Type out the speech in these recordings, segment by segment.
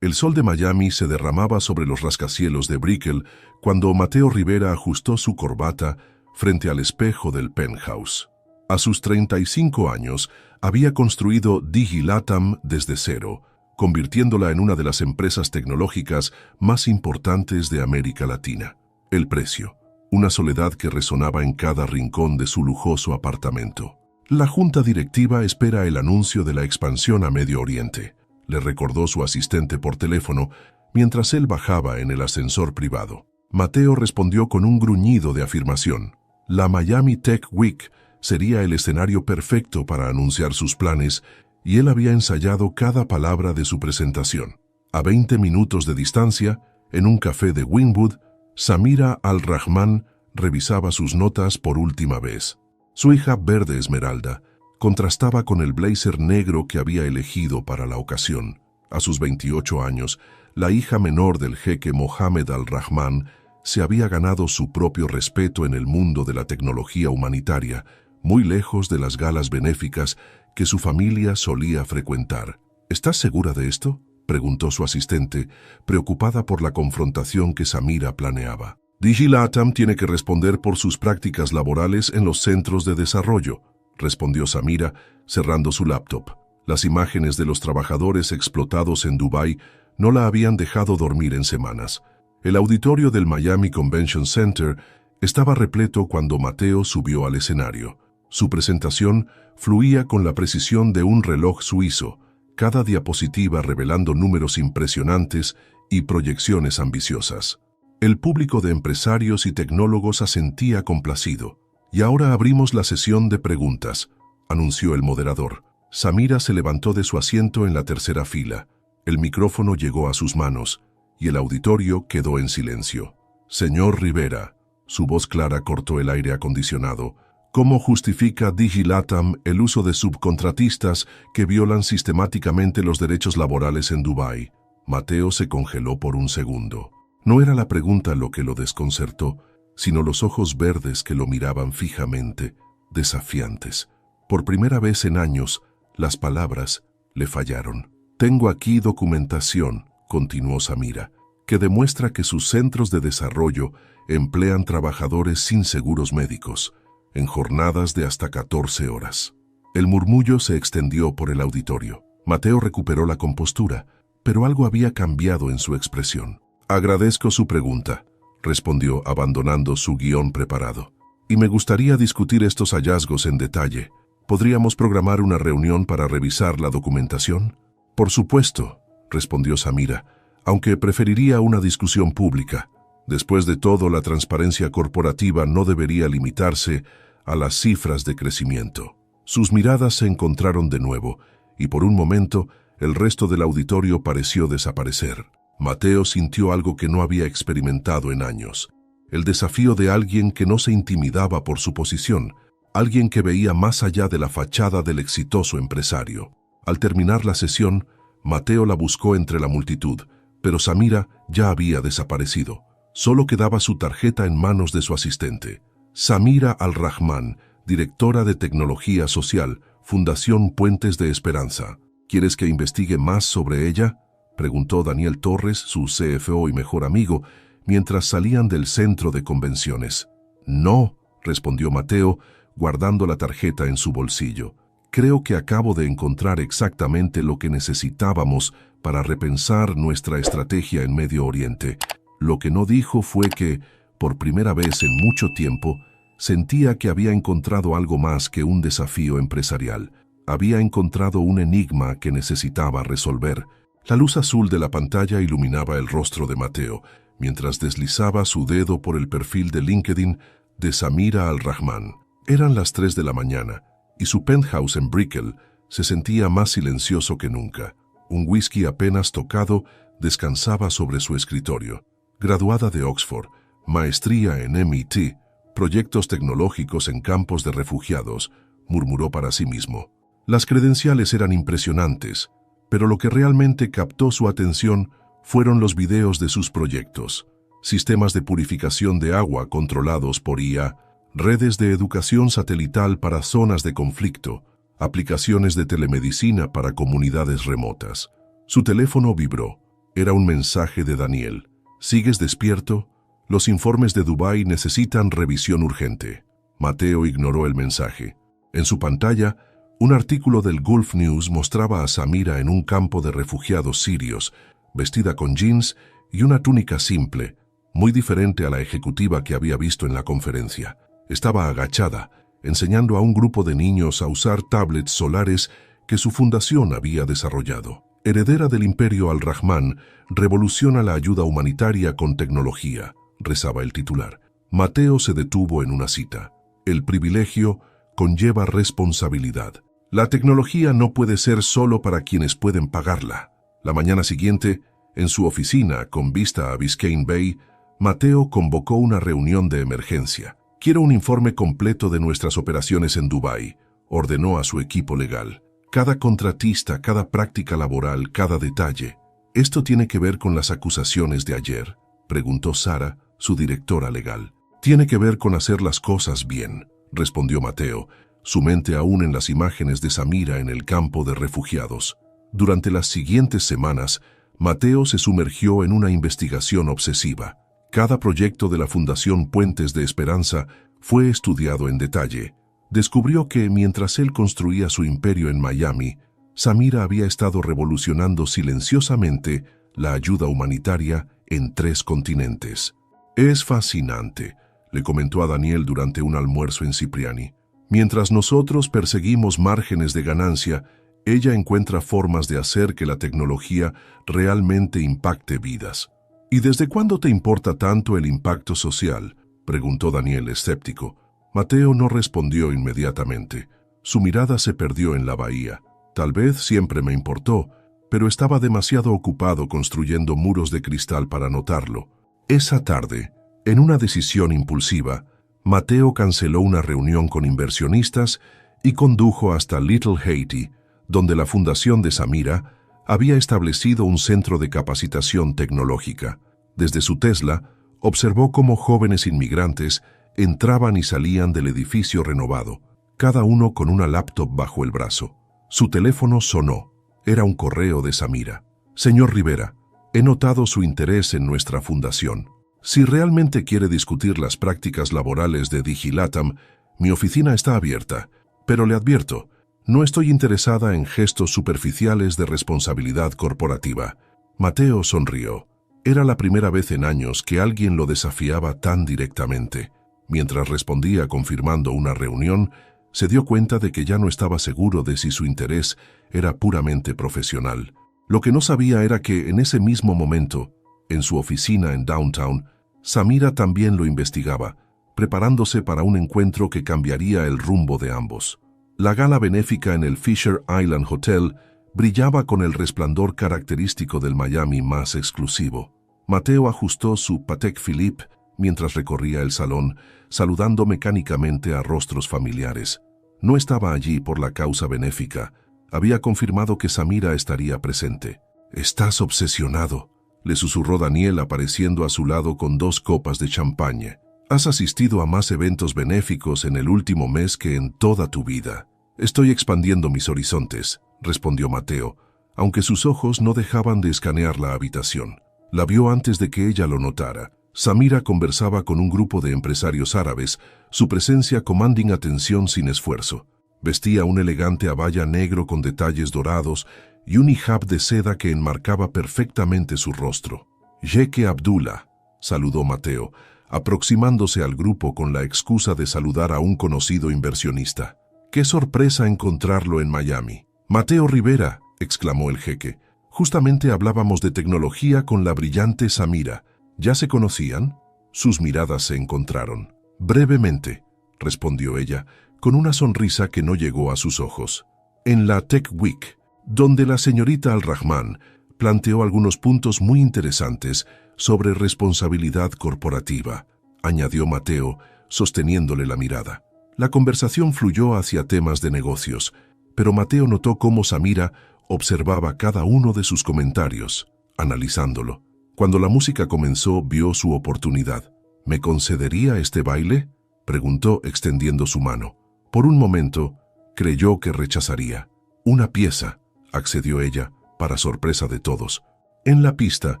El sol de Miami se derramaba sobre los rascacielos de Brickell cuando Mateo Rivera ajustó su corbata frente al espejo del penthouse. A sus 35 años, había construido DigiLatam desde cero, convirtiéndola en una de las empresas tecnológicas más importantes de América Latina. El precio, una soledad que resonaba en cada rincón de su lujoso apartamento. La junta directiva espera el anuncio de la expansión a Medio Oriente, le recordó su asistente por teléfono mientras él bajaba en el ascensor privado. Mateo respondió con un gruñido de afirmación. La Miami Tech Week sería el escenario perfecto para anunciar sus planes y él había ensayado cada palabra de su presentación. A 20 minutos de distancia, en un café de Wynwood, Samira Al-Rahman revisaba sus notas por última vez. Su hija verde esmeralda contrastaba con el blazer negro que había elegido para la ocasión. A sus 28 años, la hija menor del jeque Mohammed Al-Rahman se había ganado su propio respeto en el mundo de la tecnología humanitaria, muy lejos de las galas benéficas que su familia solía frecuentar. ¿Estás segura de esto?, preguntó su asistente, preocupada por la confrontación que Samira planeaba. DigiLatam tiene que responder por sus prácticas laborales en los centros de desarrollo, respondió Samira, cerrando su laptop. Las imágenes de los trabajadores explotados en Dubái no la habían dejado dormir en semanas. El auditorio del Miami Convention Center estaba repleto cuando Mateo subió al escenario. Su presentación fluía con la precisión de un reloj suizo, cada diapositiva revelando números impresionantes y proyecciones ambiciosas. El público de empresarios y tecnólogos asentía complacido. Y ahora abrimos la sesión de preguntas, anunció el moderador. Samira se levantó de su asiento en la tercera fila. El micrófono llegó a sus manos y el auditorio quedó en silencio. Señor Rivera, su voz clara cortó el aire acondicionado. ¿Cómo justifica DigiLatam el uso de subcontratistas que violan sistemáticamente los derechos laborales en Dubái? Mateo se congeló por un segundo. No era la pregunta lo que lo desconcertó, sino los ojos verdes que lo miraban fijamente, desafiantes. Por primera vez en años, las palabras le fallaron. Tengo aquí documentación, continuó Samira, que demuestra que sus centros de desarrollo emplean trabajadores sin seguros médicos, en jornadas de hasta 14 horas. El murmullo se extendió por el auditorio. Mateo recuperó la compostura, pero algo había cambiado en su expresión. Agradezco su pregunta, respondió abandonando su guión preparado. Y me gustaría discutir estos hallazgos en detalle. ¿Podríamos programar una reunión para revisar la documentación? Por supuesto, respondió Samira, aunque preferiría una discusión pública. Después de todo, la transparencia corporativa no debería limitarse a las cifras de crecimiento. Sus miradas se encontraron de nuevo, y por un momento el resto del auditorio pareció desaparecer. Mateo sintió algo que no había experimentado en años. El desafío de alguien que no se intimidaba por su posición, alguien que veía más allá de la fachada del exitoso empresario. Al terminar la sesión, Mateo la buscó entre la multitud, pero Samira ya había desaparecido. Solo quedaba su tarjeta en manos de su asistente. Samira Al-Rahman, directora de Tecnología Social, Fundación Puentes de Esperanza. ¿Quieres que investigue más sobre ella?, preguntó Daniel Torres, su CFO y mejor amigo, mientras salían del centro de convenciones. No, respondió Mateo, guardando la tarjeta en su bolsillo. Creo que acabo de encontrar exactamente lo que necesitábamos para repensar nuestra estrategia en Medio Oriente. Lo que no dijo fue que, por primera vez en mucho tiempo, sentía que había encontrado algo más que un desafío empresarial. Había encontrado un enigma que necesitaba resolver. La luz azul de la pantalla iluminaba el rostro de Mateo, mientras deslizaba su dedo por el perfil de LinkedIn de Samira Al-Rahman. Eran las 3 de la mañana, y su penthouse en Brickell se sentía más silencioso que nunca. Un whisky apenas tocado descansaba sobre su escritorio. Graduada de Oxford, maestría en MIT, proyectos tecnológicos en campos de refugiados, murmuró para sí mismo. Las credenciales eran impresionantes, pero lo que realmente captó su atención fueron los videos de sus proyectos. Sistemas de purificación de agua controlados por IA, redes de educación satelital para zonas de conflicto, aplicaciones de telemedicina para comunidades remotas. Su teléfono vibró. Era un mensaje de Daniel. ¿Sigues despierto? Los informes de Dubái necesitan revisión urgente. Mateo ignoró el mensaje. En su pantalla, un artículo del Gulf News mostraba a Samira en un campo de refugiados sirios, vestida con jeans y una túnica simple, muy diferente a la ejecutiva que había visto en la conferencia. Estaba agachada, enseñando a un grupo de niños a usar tablets solares que su fundación había desarrollado. Heredera del Imperio Al-Rahman, revoluciona la ayuda humanitaria con tecnología, rezaba el titular. Mateo se detuvo en una cita. El privilegio conlleva responsabilidad. La tecnología no puede ser solo para quienes pueden pagarla. La mañana siguiente, en su oficina con vista a Biscayne Bay, Mateo convocó una reunión de emergencia. Quiero un informe completo de nuestras operaciones en Dubái, ordenó a su equipo legal. Cada contratista, cada práctica laboral, cada detalle. ¿Esto tiene que ver con las acusaciones de ayer?, preguntó Sara, su directora legal. Tiene que ver con hacer las cosas bien, respondió Mateo, su mente aún en las imágenes de Samira en el campo de refugiados. Durante las siguientes semanas, Mateo se sumergió en una investigación obsesiva. Cada proyecto de la Fundación Puentes de Esperanza fue estudiado en detalle. Descubrió que, mientras él construía su imperio en Miami, Samira había estado revolucionando silenciosamente la ayuda humanitaria en 3 continentes. Es fascinante, le comentó a Daniel durante un almuerzo en Cipriani. Mientras nosotros perseguimos márgenes de ganancia, ella encuentra formas de hacer que la tecnología realmente impacte vidas. ¿Y desde cuándo te importa tanto el impacto social?, preguntó Daniel escéptico. Mateo no respondió inmediatamente. Su mirada se perdió en la bahía. Tal vez siempre me importó, pero estaba demasiado ocupado construyendo muros de cristal para notarlo. Esa tarde, en una decisión impulsiva, Mateo canceló una reunión con inversionistas y condujo hasta Little Haiti, donde la fundación de Samira había establecido un centro de capacitación tecnológica. Desde su Tesla, observó cómo jóvenes inmigrantes entraban y salían del edificio renovado, cada uno con una laptop bajo el brazo. Su teléfono sonó. Era un correo de Samira. Señor Rivera, he notado su interés en nuestra fundación. Si realmente quiere discutir las prácticas laborales de Digilatam, mi oficina está abierta, pero le advierto, no estoy interesada en gestos superficiales de responsabilidad corporativa. Mateo sonrió. Era la primera vez en años que alguien lo desafiaba tan directamente. Mientras respondía confirmando una reunión, se dio cuenta de que ya no estaba seguro de si su interés era puramente profesional. Lo que no sabía era que en ese mismo momento, en su oficina en Downtown, Samira también lo investigaba, preparándose para un encuentro que cambiaría el rumbo de ambos. La gala benéfica en el Fisher Island Hotel brillaba con el resplandor característico del Miami más exclusivo. Mateo ajustó su Patek Philippe mientras recorría el salón, saludando mecánicamente a rostros familiares. No estaba allí por la causa benéfica. Había confirmado que Samira estaría presente. «Estás obsesionado», le susurró Daniel apareciendo a su lado con 2 copas de champaña. «Has asistido a más eventos benéficos en el último mes que en toda tu vida». «Estoy expandiendo mis horizontes», respondió Mateo, aunque sus ojos no dejaban de escanear la habitación. La vio antes de que ella lo notara. Samira conversaba con un grupo de empresarios árabes, su presencia commanding atención sin esfuerzo. Vestía un elegante abaya negro con detalles dorados y un hijab de seda que enmarcaba perfectamente su rostro. «Jeque Abdullah», saludó Mateo, aproximándose al grupo con la excusa de saludar a un conocido inversionista. «Qué sorpresa encontrarlo en Miami». «Mateo Rivera», exclamó el jeque. «Justamente hablábamos de tecnología con la brillante Samira. ¿Ya se conocían?» Sus miradas se encontraron. «Brevemente», respondió ella, con una sonrisa que no llegó a sus ojos. «En la Tech Week, donde la señorita Al-Rahman planteó algunos puntos muy interesantes sobre responsabilidad corporativa», añadió Mateo, sosteniéndole la mirada. La conversación fluyó hacia temas de negocios, pero Mateo notó cómo Samira observaba cada uno de sus comentarios, analizándolo. Cuando la música comenzó, vio su oportunidad. «¿Me concedería este baile?», preguntó extendiendo su mano. Por un momento, creyó que rechazaría. «Una pieza», accedió ella, para sorpresa de todos. En la pista,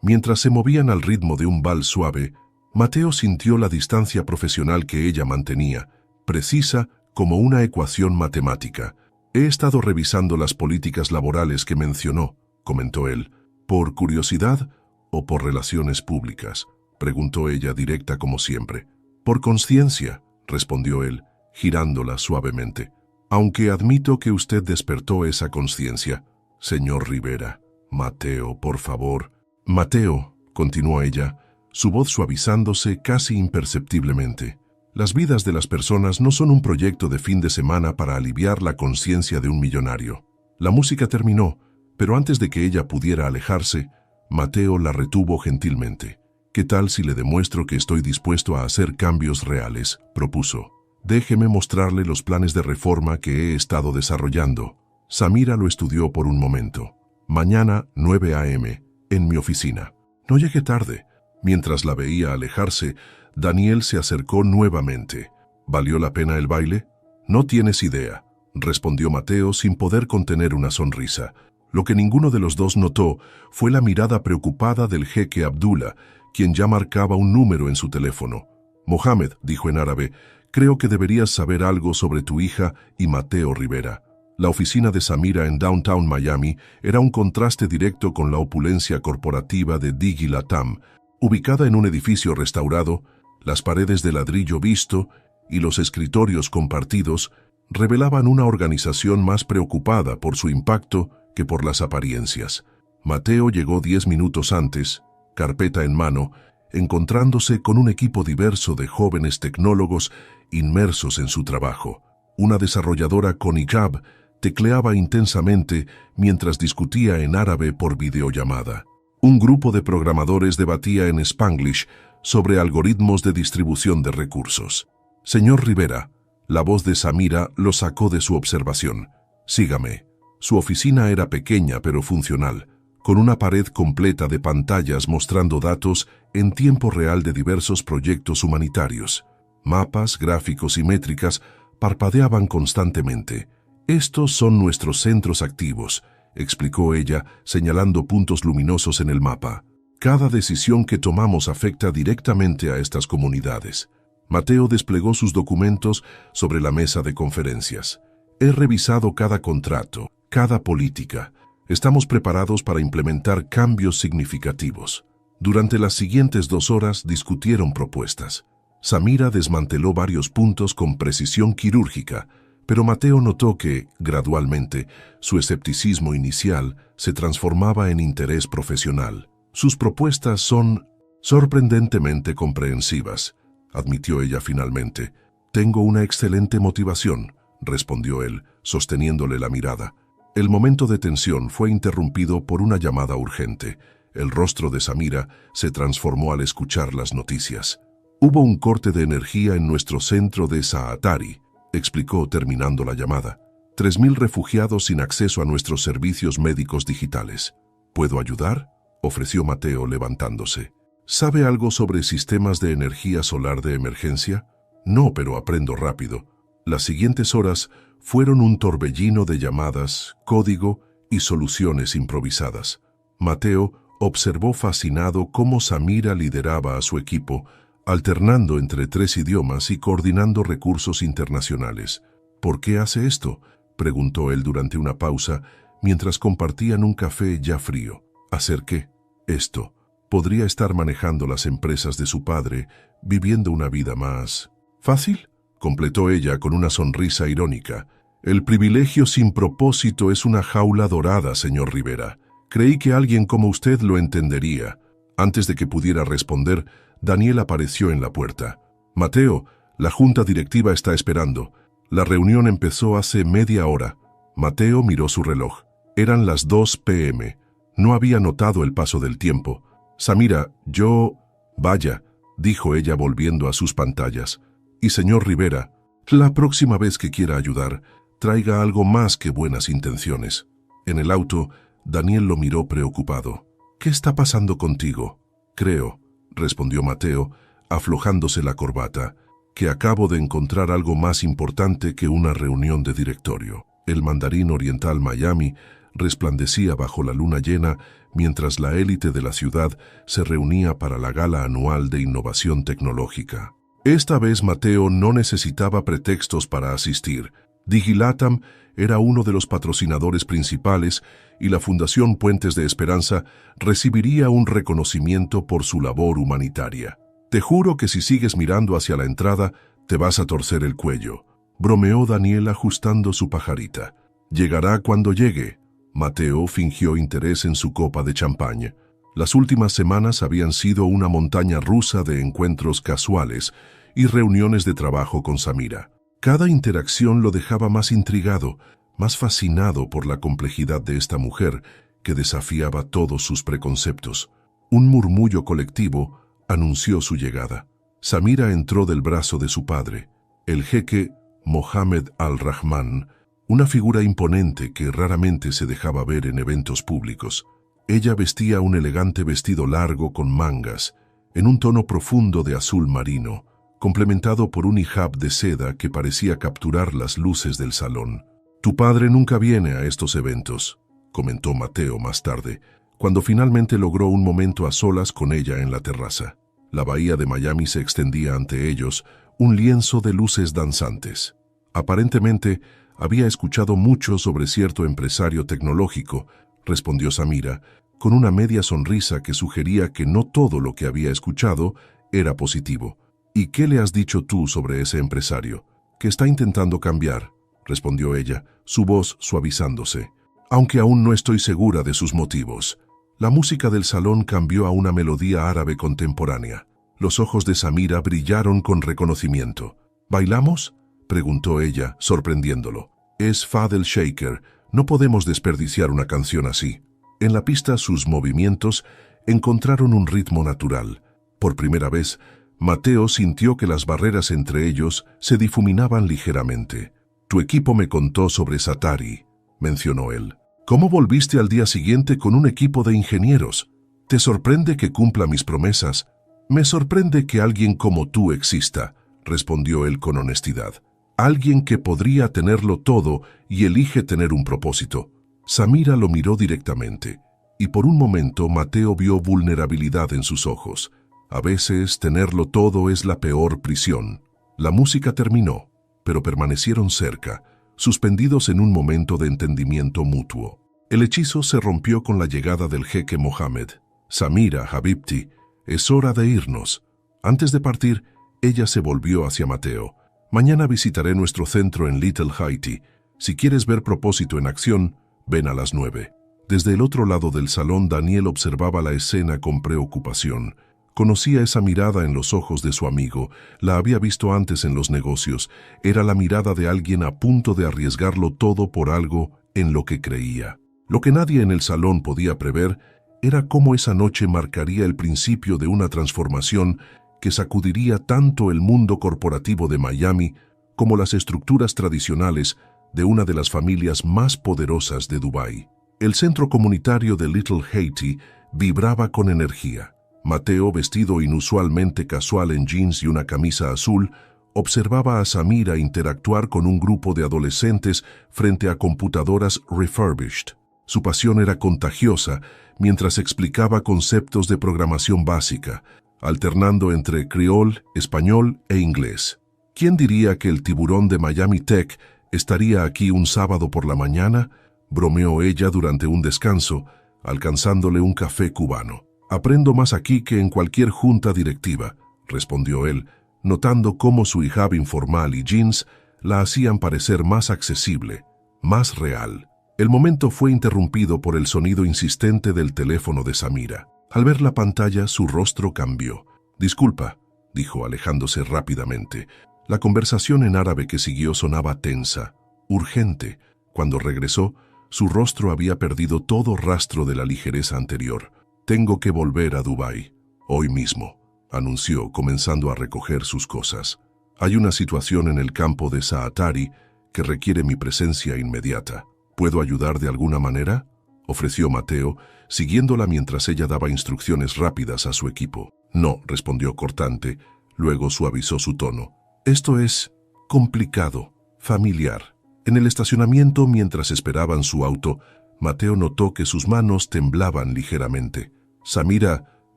mientras se movían al ritmo de un vals suave, Mateo sintió la distancia profesional que ella mantenía, precisa como una ecuación matemática. He estado revisando las políticas laborales que mencionó, comentó él. ¿Por curiosidad o por relaciones públicas?, preguntó ella directa como siempre. Por conciencia, respondió él, girándola suavemente. Aunque admito que usted despertó esa conciencia, señor Rivera. Mateo, por favor. Mateo, continuó ella, su voz suavizándose casi imperceptiblemente. Las vidas de las personas no son un proyecto de fin de semana para aliviar la conciencia de un millonario. La música terminó, pero antes de que ella pudiera alejarse, Mateo la retuvo gentilmente. ¿Qué tal si le demuestro que estoy dispuesto a hacer cambios reales?, propuso. Déjeme mostrarle los planes de reforma que he estado desarrollando. Samira lo estudió por un momento. Mañana, 9 a.m., en mi oficina. No llegué tarde. Mientras la veía alejarse, Daniel se acercó nuevamente. ¿Valió la pena el baile? No tienes idea, respondió Mateo sin poder contener una sonrisa. Lo que ninguno de los dos notó fue la mirada preocupada del jeque Abdullah, quien ya marcaba un número en su teléfono. Mohamed, dijo en árabe, creo que deberías saber algo sobre tu hija y Mateo Rivera. La oficina de Samira en Downtown Miami era un contraste directo con la opulencia corporativa de Digi Latam. Ubicada en un edificio restaurado, las paredes de ladrillo visto y los escritorios compartidos revelaban una organización más preocupada por su impacto que por las apariencias. Mateo llegó 10 minutos antes, carpeta en mano, encontrándose con un equipo diverso de jóvenes tecnólogos inmersos en su trabajo. Una desarrolladora con hijab tecleaba intensamente mientras discutía en árabe por videollamada. Un grupo de programadores debatía en Spanglish sobre algoritmos de distribución de recursos. Señor Rivera, la voz de Samira lo sacó de su observación. Sígame. Su oficina era pequeña pero funcional, con una pared completa de pantallas mostrando datos en tiempo real de diversos proyectos humanitarios. Mapas, gráficos y métricas parpadeaban constantemente. Estos son nuestros centros activos, explicó ella, señalando puntos luminosos en el mapa. Cada decisión que tomamos afecta directamente a estas comunidades. Mateo desplegó sus documentos sobre la mesa de conferencias. He revisado cada contrato, cada política. Estamos preparados para implementar cambios significativos. Durante las siguientes 2 horas discutieron propuestas. Samira desmanteló varios puntos con precisión quirúrgica, pero Mateo notó que, gradualmente, su escepticismo inicial se transformaba en interés profesional. Sus propuestas son sorprendentemente comprensivas, admitió ella finalmente. Tengo una excelente motivación, respondió él, sosteniéndole la mirada. El momento de tensión fue interrumpido por una llamada urgente. El rostro de Samira se transformó al escuchar las noticias. Hubo un corte de energía en nuestro centro de Saatari, explicó terminando la llamada. 3.000 refugiados sin acceso a nuestros servicios médicos digitales. ¿Puedo ayudar?, ofreció Mateo levantándose. ¿Sabe algo sobre sistemas de energía solar de emergencia? No, pero aprendo rápido. Las siguientes horas fueron un torbellino de llamadas, código y soluciones improvisadas. Mateo observó fascinado cómo Samira lideraba a su equipo, alternando entre 3 idiomas y coordinando recursos internacionales. ¿Por qué hace esto?, preguntó él durante una pausa, mientras compartían un café ya frío. ¿Hacer qué? Esto. Podría estar manejando las empresas de su padre, viviendo una vida más fácil, completó ella con una sonrisa irónica. El privilegio sin propósito es una jaula dorada, señor Rivera. Creí que alguien como usted lo entendería. Antes de que pudiera responder, Daniel apareció en la puerta. Mateo, la junta directiva está esperando. La reunión empezó hace media hora. Mateo miró su reloj. Eran las 2 p.m. No había notado el paso del tiempo. Samira, yo... Vaya, dijo ella volviendo a sus pantallas. Y señor Rivera, la próxima vez que quiera ayudar, traiga algo más que buenas intenciones. En el auto, Daniel lo miró preocupado. ¿Qué está pasando contigo? Creo, respondió Mateo, aflojándose la corbata, que acabo de encontrar algo más importante que una reunión de directorio. El Mandarín Oriental Miami resplandecía bajo la luna llena mientras la élite de la ciudad se reunía para la gala anual de innovación tecnológica. Esta vez Mateo no necesitaba pretextos para asistir. Digilatam era uno de los patrocinadores principales y la Fundación Puentes de Esperanza recibiría un reconocimiento por su labor humanitaria. «Te juro que si sigues mirando hacia la entrada, te vas a torcer el cuello», bromeó Daniel ajustando su pajarita. «Llegará cuando llegue». Mateo fingió interés en su copa de champaña. Las últimas semanas habían sido una montaña rusa de encuentros casuales y reuniones de trabajo con Samira. Cada interacción lo dejaba más intrigado, más fascinado por la complejidad de esta mujer que desafiaba todos sus preconceptos. Un murmullo colectivo anunció su llegada. Samira entró del brazo de su padre, el jeque Mohammed Al-Rahman, una figura imponente que raramente se dejaba ver en eventos públicos. Ella vestía un elegante vestido largo con mangas, en un tono profundo de azul marino, complementado por un hijab de seda que parecía capturar las luces del salón. «Tu padre nunca viene a estos eventos», comentó Mateo más tarde, cuando finalmente logró un momento a solas con ella en la terraza. La bahía de Miami se extendía ante ellos, un lienzo de luces danzantes. Aparentemente, había escuchado mucho sobre cierto empresario tecnológico, respondió Samira, con una media sonrisa que sugería que no todo lo que había escuchado era positivo. «¿Y qué le has dicho tú sobre ese empresario?» «Que está intentando cambiar», respondió ella, su voz suavizándose. «Aunque aún no estoy segura de sus motivos». La música del salón cambió a una melodía árabe contemporánea. Los ojos de Samira brillaron con reconocimiento. «¿Bailamos?», preguntó ella, sorprendiéndolo. «Es Fadel Shaker. No podemos desperdiciar una canción así». En la pista sus movimientos encontraron un ritmo natural. Por primera vez, Mateo sintió que las barreras entre ellos se difuminaban ligeramente. «Tu equipo me contó sobre Satari», mencionó él. «¿Cómo volviste al día siguiente con un equipo de ingenieros? ¿Te sorprende que cumpla mis promesas?» «Me sorprende que alguien como tú exista», respondió él con honestidad. «Alguien que podría tenerlo todo y elige tener un propósito». Samira lo miró directamente, y por un momento Mateo vio vulnerabilidad en sus ojos. A veces tenerlo todo es la peor prisión. La música terminó, pero permanecieron cerca, suspendidos en un momento de entendimiento mutuo. El hechizo se rompió con la llegada del jeque Mohammed. «Samira, Habibti, es hora de irnos». Antes de partir, ella se volvió hacia Mateo. «Mañana visitaré nuestro centro en Little Haiti. Si quieres ver propósito en acción, ven a las 9». Desde el otro lado del salón, Daniel observaba la escena con preocupación. Conocía esa mirada en los ojos de su amigo, la había visto antes en los negocios. Era la mirada de alguien a punto de arriesgarlo todo por algo en lo que creía. Lo que nadie en el salón podía prever era cómo esa noche marcaría el principio de una transformación que sacudiría tanto el mundo corporativo de Miami como las estructuras tradicionales de una de las familias más poderosas de Dubái. El centro comunitario de Little Haiti vibraba con energía. Mateo, vestido inusualmente casual en jeans y una camisa azul, observaba a Samira interactuar con un grupo de adolescentes frente a computadoras refurbished. Su pasión era contagiosa mientras explicaba conceptos de programación básica, alternando entre criol, español e inglés. ¿Quién diría que el tiburón de Miami Tech estaría aquí un sábado por la mañana?, bromeó ella durante un descanso, alcanzándole un café cubano. «Aprendo más aquí que en cualquier junta directiva», respondió él, notando cómo su hijab informal y jeans la hacían parecer más accesible, más real. El momento fue interrumpido por el sonido insistente del teléfono de Samira. Al ver la pantalla, su rostro cambió. «Disculpa», dijo alejándose rápidamente. La conversación en árabe que siguió sonaba tensa, urgente. Cuando regresó, su rostro había perdido todo rastro de la ligereza anterior. «Tengo que volver a Dubái, hoy mismo», anunció, comenzando a recoger sus cosas. «Hay una situación en el campo de Saatari que requiere mi presencia inmediata. ¿Puedo ayudar de alguna manera?», ofreció Mateo, siguiéndola mientras ella daba instrucciones rápidas a su equipo. «No», respondió cortante, luego suavizó su tono. «Esto es complicado, familiar». En el estacionamiento, mientras esperaban su auto, Mateo notó que sus manos temblaban ligeramente. «Samira»,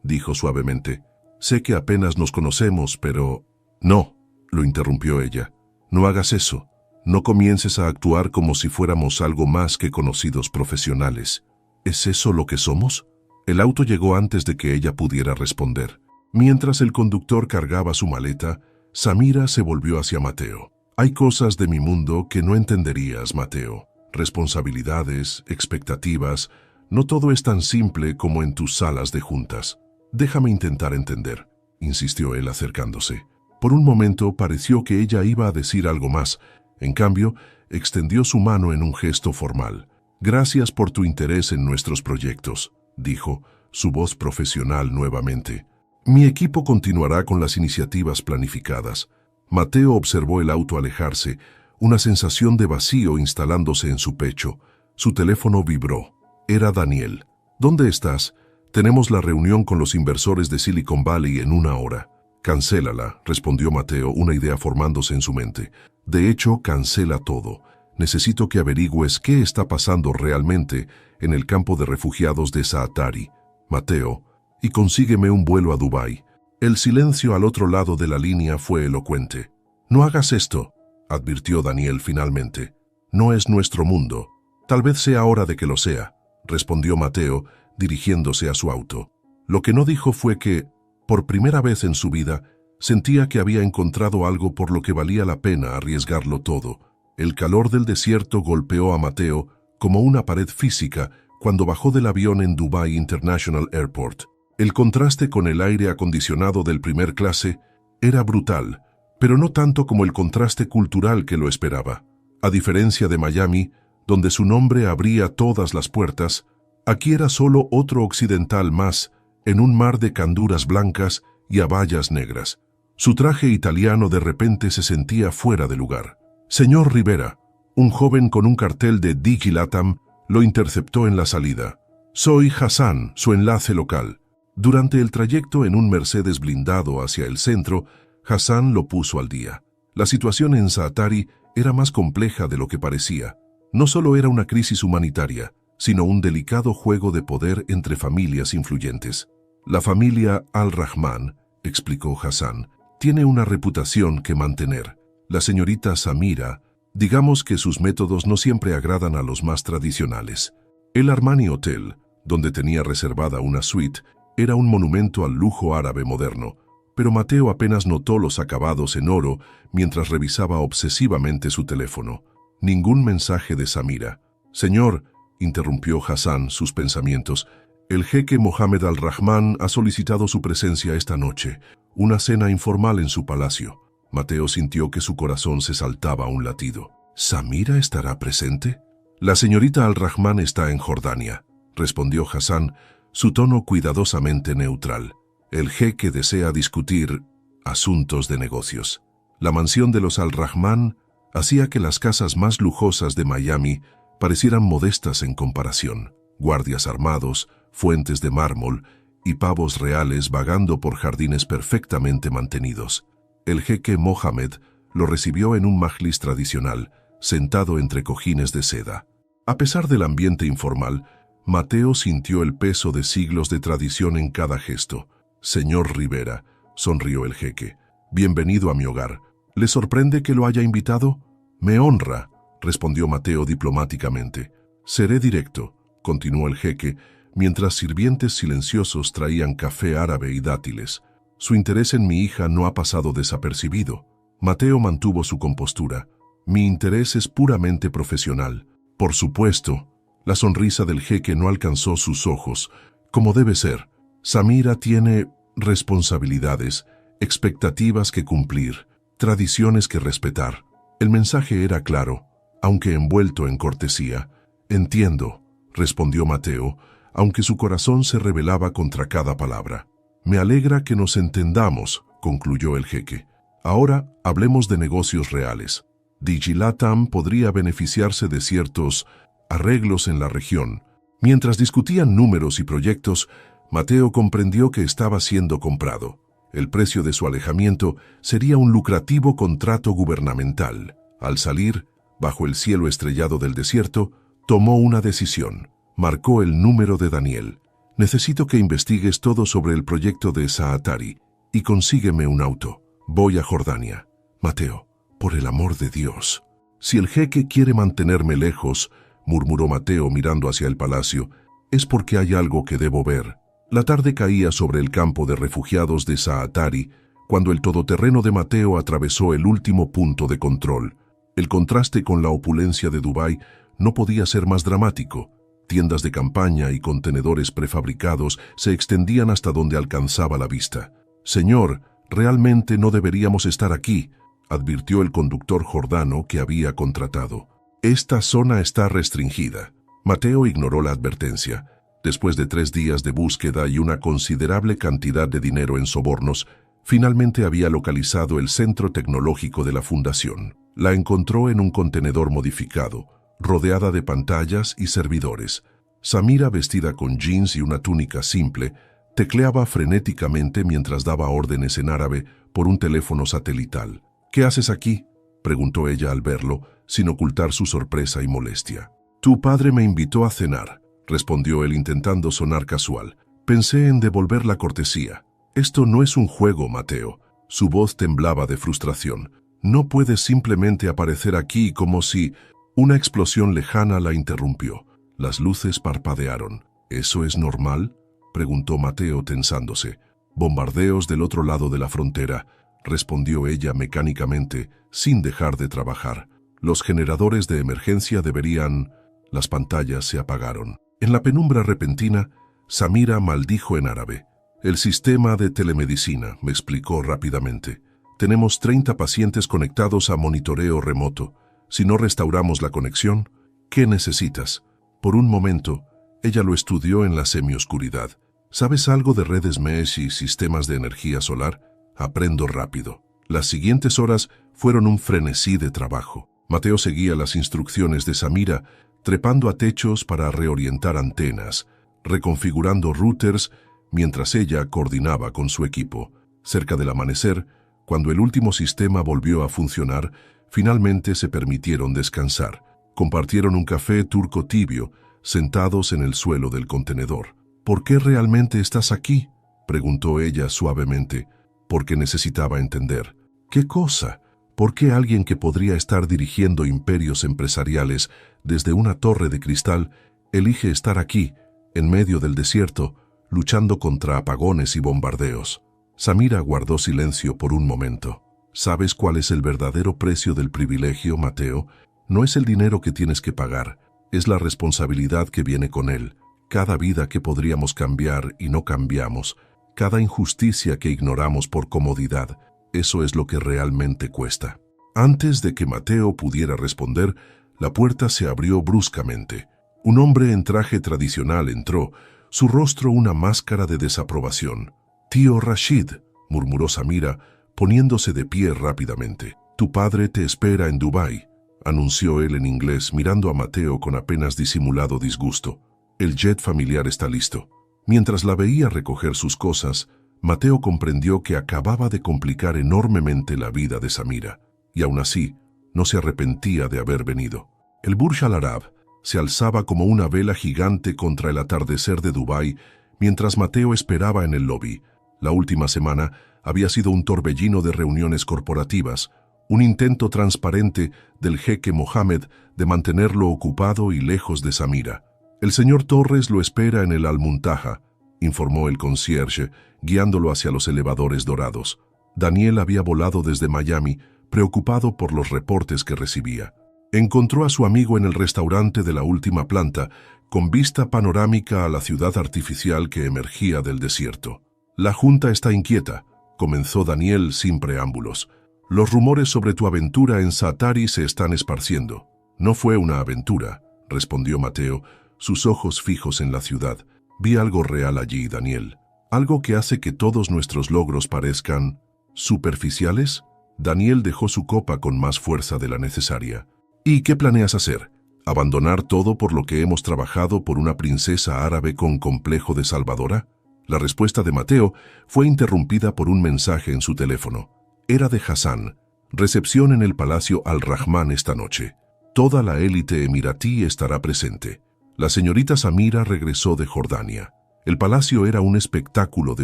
dijo suavemente, «sé que apenas nos conocemos, pero...» «No», lo interrumpió ella, «no hagas eso. No comiences a actuar como si fuéramos algo más que conocidos profesionales. ¿Es eso lo que somos?». El auto llegó antes de que ella pudiera responder. Mientras el conductor cargaba su maleta, Samira se volvió hacia Mateo. «Hay cosas de mi mundo que no entenderías, Mateo. Responsabilidades, expectativas, no todo es tan simple como en tus salas de juntas. Déjame intentar entender», insistió él acercándose. Por un momento pareció que ella iba a decir algo más. En cambio, extendió su mano en un gesto formal. «Gracias por tu interés en nuestros proyectos», dijo, su voz profesional nuevamente. «Mi equipo continuará con las iniciativas planificadas». Mateo observó el auto alejarse, una sensación de vacío instalándose en su pecho. Su teléfono vibró. Era Daniel. «¿Dónde estás? Tenemos la reunión con los inversores de Silicon Valley en 1 hora». «Cancélala», respondió Mateo, una idea formándose en su mente. «De hecho, cancela todo. Necesito que averigües qué está pasando realmente en el campo de refugiados de Zaatari, Mateo, y consígueme un vuelo a Dubái». El silencio al otro lado de la línea fue elocuente. «No hagas esto», advirtió Daniel finalmente. «No es nuestro mundo». «Tal vez sea hora de que lo sea», respondió Mateo, dirigiéndose a su auto. Lo que no dijo fue que, por primera vez en su vida, sentía que había encontrado algo por lo que valía la pena arriesgarlo todo. El calor del desierto golpeó a Mateo como una pared física cuando bajó del avión en Dubai International Airport. El contraste con el aire acondicionado del primer clase era brutal, pero no tanto como el contraste cultural que lo esperaba. A diferencia de Miami, donde su nombre abría todas las puertas, aquí era solo otro occidental más en un mar de canduras blancas y abayas negras. Su traje italiano de repente se sentía fuera de lugar. «Señor Rivera», un joven con un cartel de Digi Latam lo interceptó en la salida. «Soy Hassan, su enlace local». Durante el trayecto en un Mercedes blindado hacia el centro, Hassan lo puso al día. La situación en Zaatari era más compleja de lo que parecía. No solo era una crisis humanitaria, sino un delicado juego de poder entre familias influyentes. «La familia Al-Rahman», explicó Hassan, «tiene una reputación que mantener. La señorita Samira, digamos que sus métodos no siempre agradan a los más tradicionales. El Armani Hotel, donde tenía reservada una suite, era un monumento al lujo árabe moderno, pero Mateo apenas notó los acabados en oro mientras revisaba obsesivamente su teléfono. Ningún mensaje de Samira. «Señor», interrumpió Hassan sus pensamientos, «el jeque Mohammed Al-Rahman ha solicitado su presencia esta noche, una cena informal en su palacio». Mateo sintió que su corazón se saltaba a un latido. «¿Samira estará presente?» «La señorita Al-Rahman está en Jordania», respondió Hassan, su tono cuidadosamente neutral. «El jeque desea discutir asuntos de negocios». La mansión de los Al-Rahman hacía que las casas más lujosas de Miami parecieran modestas en comparación. Guardias armados, fuentes de mármol y pavos reales vagando por jardines perfectamente mantenidos. El jeque Mohammed lo recibió en un majlis tradicional, sentado entre cojines de seda. A pesar del ambiente informal, Mateo sintió el peso de siglos de tradición en cada gesto. «Señor Rivera», sonrió el jeque, «bienvenido a mi hogar. ¿Le sorprende que lo haya invitado?» «Me honra», respondió Mateo diplomáticamente. «Seré directo», continuó el jeque, mientras sirvientes silenciosos traían café árabe y dátiles. «Su interés en mi hija no ha pasado desapercibido». Mateo mantuvo su compostura. «Mi interés es puramente profesional». «Por supuesto». La sonrisa del jeque no alcanzó sus ojos. «Como debe ser. Samira tiene responsabilidades, expectativas que cumplir, tradiciones que respetar». El mensaje era claro, aunque envuelto en cortesía. «Entiendo», respondió Mateo, aunque su corazón se rebelaba contra cada palabra. «Me alegra que nos entendamos», concluyó el jeque. «Ahora hablemos de negocios reales. Digi Latam podría beneficiarse de ciertos arreglos en la región». Mientras discutían números y proyectos, Mateo comprendió que estaba siendo comprado. El precio de su alejamiento sería un lucrativo contrato gubernamental. Al salir, bajo el cielo estrellado del desierto, tomó una decisión. Marcó el número de Daniel. Necesito que investigues todo sobre el proyecto de Zaatari y consígueme un auto. Voy a Jordania. Mateo, por el amor de Dios. Si el jeque quiere mantenerme lejos, murmuró Mateo mirando hacia el palacio, es porque hay algo que debo ver. La tarde caía sobre el campo de refugiados de Zaatari cuando el todoterreno de Mateo atravesó el último punto de control. El contraste con la opulencia de Dubái no podía ser más dramático. Tiendas de campaña y contenedores prefabricados se extendían hasta donde alcanzaba la vista. «Señor, realmente no deberíamos estar aquí», advirtió el conductor jordano que había contratado. «Esta zona está restringida». Mateo ignoró la advertencia. Después de 3 días de búsqueda y una considerable cantidad de dinero en sobornos, finalmente había localizado el centro tecnológico de la fundación. La encontró en un contenedor modificado, rodeada de pantallas y servidores. Samira, vestida con jeans y una túnica simple, tecleaba frenéticamente mientras daba órdenes en árabe por un teléfono satelital. «¿Qué haces aquí?», preguntó ella al verlo, sin ocultar su sorpresa y molestia. «Tu padre me invitó a cenar», respondió él intentando sonar casual. «Pensé en devolver la cortesía». «Esto no es un juego, Mateo». Su voz temblaba de frustración. «No puedes simplemente aparecer aquí como si...». Una explosión lejana la interrumpió. Las luces parpadearon. «¿Eso es normal?», preguntó Mateo tensándose. «Bombardeos del otro lado de la frontera», respondió ella mecánicamente, sin dejar de trabajar. «Los generadores de emergencia deberían...». Las pantallas se apagaron. En la penumbra repentina, Samira maldijo en árabe. «El sistema de telemedicina», me explicó rápidamente. «Tenemos 30 pacientes conectados a monitoreo remoto. Si no restauramos la conexión, ¿qué necesitas?». Por un momento, ella lo estudió en la semioscuridad. «¿Sabes algo de redes mesh y sistemas de energía solar?». «Aprendo rápido». Las siguientes horas fueron un frenesí de trabajo. Mateo seguía las instrucciones de Samira, trepando a techos para reorientar antenas, reconfigurando routers, mientras ella coordinaba con su equipo. Cerca del amanecer, cuando el último sistema volvió a funcionar, finalmente se permitieron descansar. Compartieron un café turco tibio, sentados en el suelo del contenedor. «¿Por qué realmente estás aquí?», preguntó ella suavemente, porque necesitaba entender. «¿Qué cosa? ¿Por qué alguien que podría estar dirigiendo imperios empresariales desde una torre de cristal elige estar aquí, en medio del desierto, luchando contra apagones y bombardeos?» Samira guardó silencio por un momento. «¿Sabes cuál es el verdadero precio del privilegio, Mateo? No es el dinero que tienes que pagar, es la responsabilidad que viene con él. Cada vida que podríamos cambiar y no cambiamos, cada injusticia que ignoramos por comodidad, eso es lo que realmente cuesta». Antes de que Mateo pudiera responder, la puerta se abrió bruscamente. Un hombre en traje tradicional entró, su rostro una máscara de desaprobación. «Tío Rashid», murmuró Samira, poniéndose de pie rápidamente. «Tu padre te espera en Dubái», anunció él en inglés, mirando a Mateo con apenas disimulado disgusto. «El jet familiar está listo». Mientras la veía recoger sus cosas, Mateo comprendió que acababa de complicar enormemente la vida de Samira, y aún así no se arrepentía de haber venido. El Burj Al Arab se alzaba como una vela gigante contra el atardecer de Dubái mientras Mateo esperaba en el lobby. La última semana había sido un torbellino de reuniones corporativas, un intento transparente del jeque Mohammed de mantenerlo ocupado y lejos de Samira. «El señor Torres lo espera en el Al-Muntaha», informó el concierge, guiándolo hacia los elevadores dorados. Daniel había volado desde Miami, preocupado por los reportes que recibía. Encontró a su amigo en el restaurante de la última planta, con vista panorámica a la ciudad artificial que emergía del desierto. «La junta está inquieta», comenzó Daniel sin preámbulos. «Los rumores sobre tu aventura en Zaatari se están esparciendo». «No fue una aventura», respondió Mateo, sus ojos fijos en la ciudad. «Vi algo real allí, Daniel. Algo que hace que todos nuestros logros parezcan... ¿superficiales?». Daniel dejó su copa con más fuerza de la necesaria. «¿Y qué planeas hacer? ¿Abandonar todo por lo que hemos trabajado por una princesa árabe con complejo de salvadora?». La respuesta de Mateo fue interrumpida por un mensaje en su teléfono. Era de Hassan. «Recepción en el Palacio Al-Rahman esta noche. Toda la élite emiratí estará presente». La señorita Samira regresó de Jordania. El palacio era un espectáculo de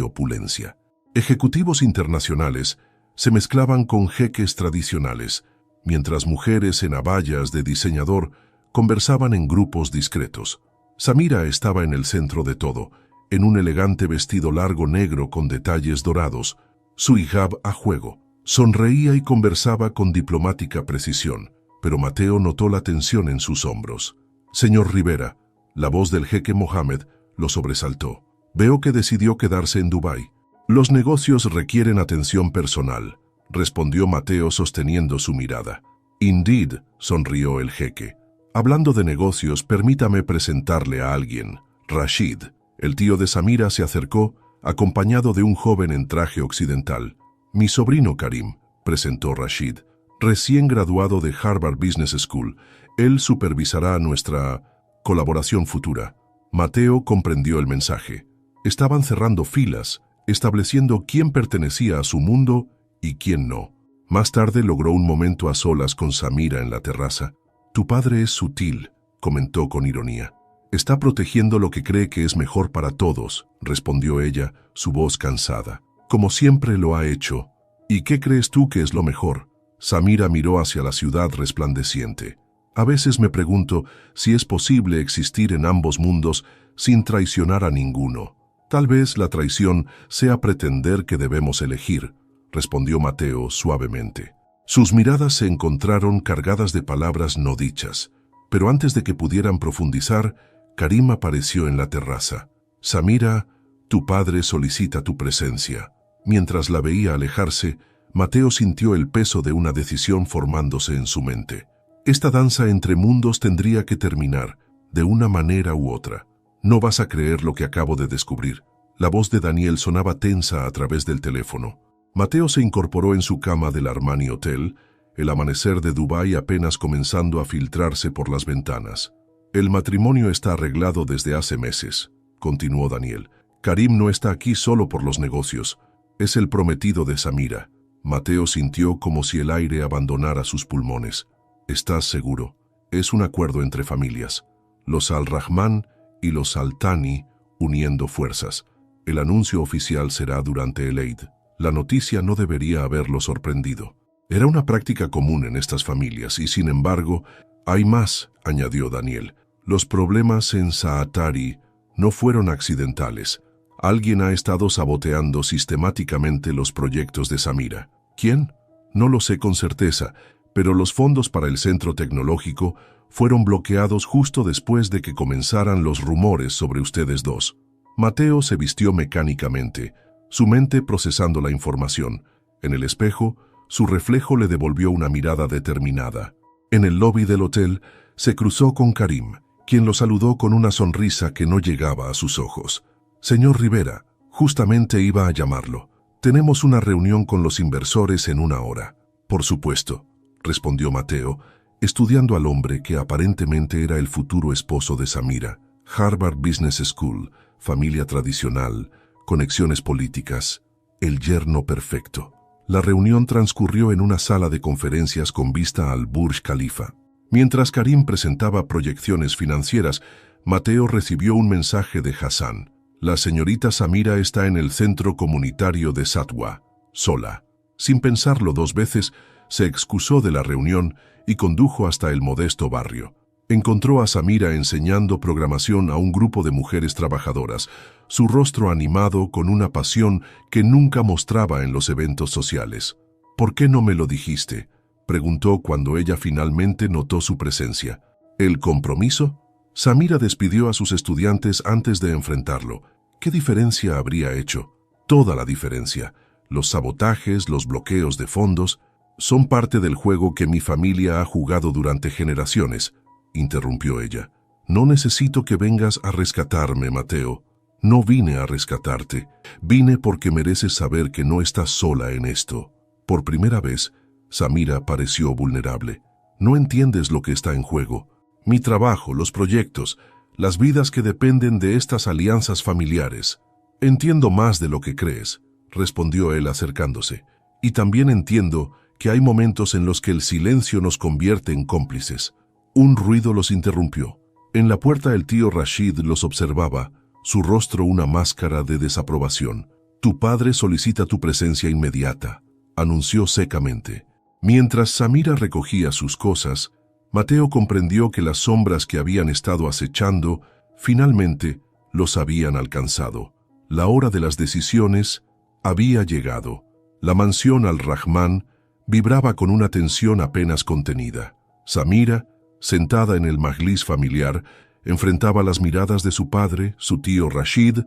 opulencia. Ejecutivos internacionales se mezclaban con jeques tradicionales, mientras mujeres en abayas de diseñador conversaban en grupos discretos. Samira estaba en el centro de todo, en un elegante vestido largo negro con detalles dorados, su hijab a juego. Sonreía y conversaba con diplomática precisión, pero Mateo notó la tensión en sus hombros. «Señor Rivera», la voz del jeque Mohammed lo sobresaltó. «Veo que decidió quedarse en Dubái». «Los negocios requieren atención personal», respondió Mateo sosteniendo su mirada. «Indeed», sonrió el jeque. «Hablando de negocios, permítame presentarle a alguien. Rashid». El tío de Samira se acercó, acompañado de un joven en traje occidental. «Mi sobrino Karim», presentó Rashid, recién graduado de Harvard Business School. Él supervisará nuestra colaboración futura. Mateo comprendió el mensaje. Estaban cerrando filas, estableciendo quién pertenecía a su mundo y quién no. Más tarde logró un momento a solas con Samira en la terraza. «Tu padre es sutil», comentó con ironía. «Está protegiendo lo que cree que es mejor para todos», respondió ella, su voz cansada. «Como siempre lo ha hecho». «¿Y qué crees tú que es lo mejor?». Samira miró hacia la ciudad resplandeciente. «A veces me pregunto si es posible existir en ambos mundos sin traicionar a ninguno. Tal vez la traición sea pretender que debemos elegir», respondió Mateo suavemente. Sus miradas se encontraron cargadas de palabras no dichas, pero antes de que pudieran profundizar, Karim apareció en la terraza. «Samira, tu padre solicita tu presencia». Mientras la veía alejarse, Mateo sintió el peso de una decisión formándose en su mente. Esta danza entre mundos tendría que terminar, de una manera u otra. «No vas a creer lo que acabo de descubrir». La voz de Daniel sonaba tensa a través del teléfono. Mateo se incorporó en su cama del Armani Hotel, el amanecer de Dubái apenas comenzando a filtrarse por las ventanas. «El matrimonio está arreglado desde hace meses», continuó Daniel. «Karim no está aquí solo por los negocios. Es el prometido de Samira». Mateo sintió como si el aire abandonara sus pulmones. «¿Estás seguro? Es un acuerdo entre familias. Los Al-Rahman y los Al-Thani uniendo fuerzas. El anuncio oficial será durante el Eid». La noticia no debería haberlo sorprendido. Era una práctica común en estas familias y, sin embargo, hay más, añadió Daniel. Los problemas en Saatari no fueron accidentales. Alguien ha estado saboteando sistemáticamente los proyectos de Samira. ¿Quién? No lo sé con certeza, pero los fondos para el centro tecnológico fueron bloqueados justo después de que comenzaran los rumores sobre ustedes dos. Mateo se vistió mecánicamente, su mente procesando la información. En el espejo, su reflejo le devolvió una mirada determinada. En el lobby del hotel, se cruzó con Karim, quien lo saludó con una sonrisa que no llegaba a sus ojos. «Señor Rivera, justamente iba a llamarlo. Tenemos una reunión con los inversores en 1 hora». «Por supuesto», respondió Mateo, estudiando al hombre que aparentemente era el futuro esposo de Samira. Harvard Business School, familia tradicional, conexiones políticas, el yerno perfecto. La reunión transcurrió en una sala de conferencias con vista al Burj Khalifa. Mientras Karim presentaba proyecciones financieras, Mateo recibió un mensaje de Hassan. «La señorita Samira está en el centro comunitario de Satwa, sola». Sin pensarlo 2 veces, se excusó de la reunión y condujo hasta el modesto barrio. Encontró a Samira enseñando programación a un grupo de mujeres trabajadoras, su rostro animado con una pasión que nunca mostraba en los eventos sociales. «¿Por qué no me lo dijiste?», preguntó cuando ella finalmente notó su presencia. «¿El compromiso?». Samira despidió a sus estudiantes antes de enfrentarlo. ¿Qué diferencia habría hecho? Toda la diferencia. Los sabotajes, los bloqueos de fondos, son parte del juego que mi familia ha jugado durante generaciones, interrumpió ella. «No necesito que vengas a rescatarme, Mateo. No vine a rescatarte. Vine porque mereces saber que no estás sola en esto». Por primera vez, Samira pareció vulnerable. «No entiendes lo que está en juego. Mi trabajo, los proyectos, las vidas que dependen de estas alianzas familiares». «Entiendo más de lo que crees», respondió él acercándose. «Y también entiendo que hay momentos en los que el silencio nos convierte en cómplices». Un ruido los interrumpió. En la puerta el tío Rashid los observaba, su rostro una máscara de desaprobación. «Tu padre solicita tu presencia inmediata», anunció secamente. Mientras Samira recogía sus cosas, Mateo comprendió que las sombras que habían estado acechando, finalmente, los habían alcanzado. La hora de las decisiones había llegado. La mansión Al-Rahman vibraba con una tensión apenas contenida. Samira, sentada en el majlis familiar, enfrentaba las miradas de su padre, su tío Rashid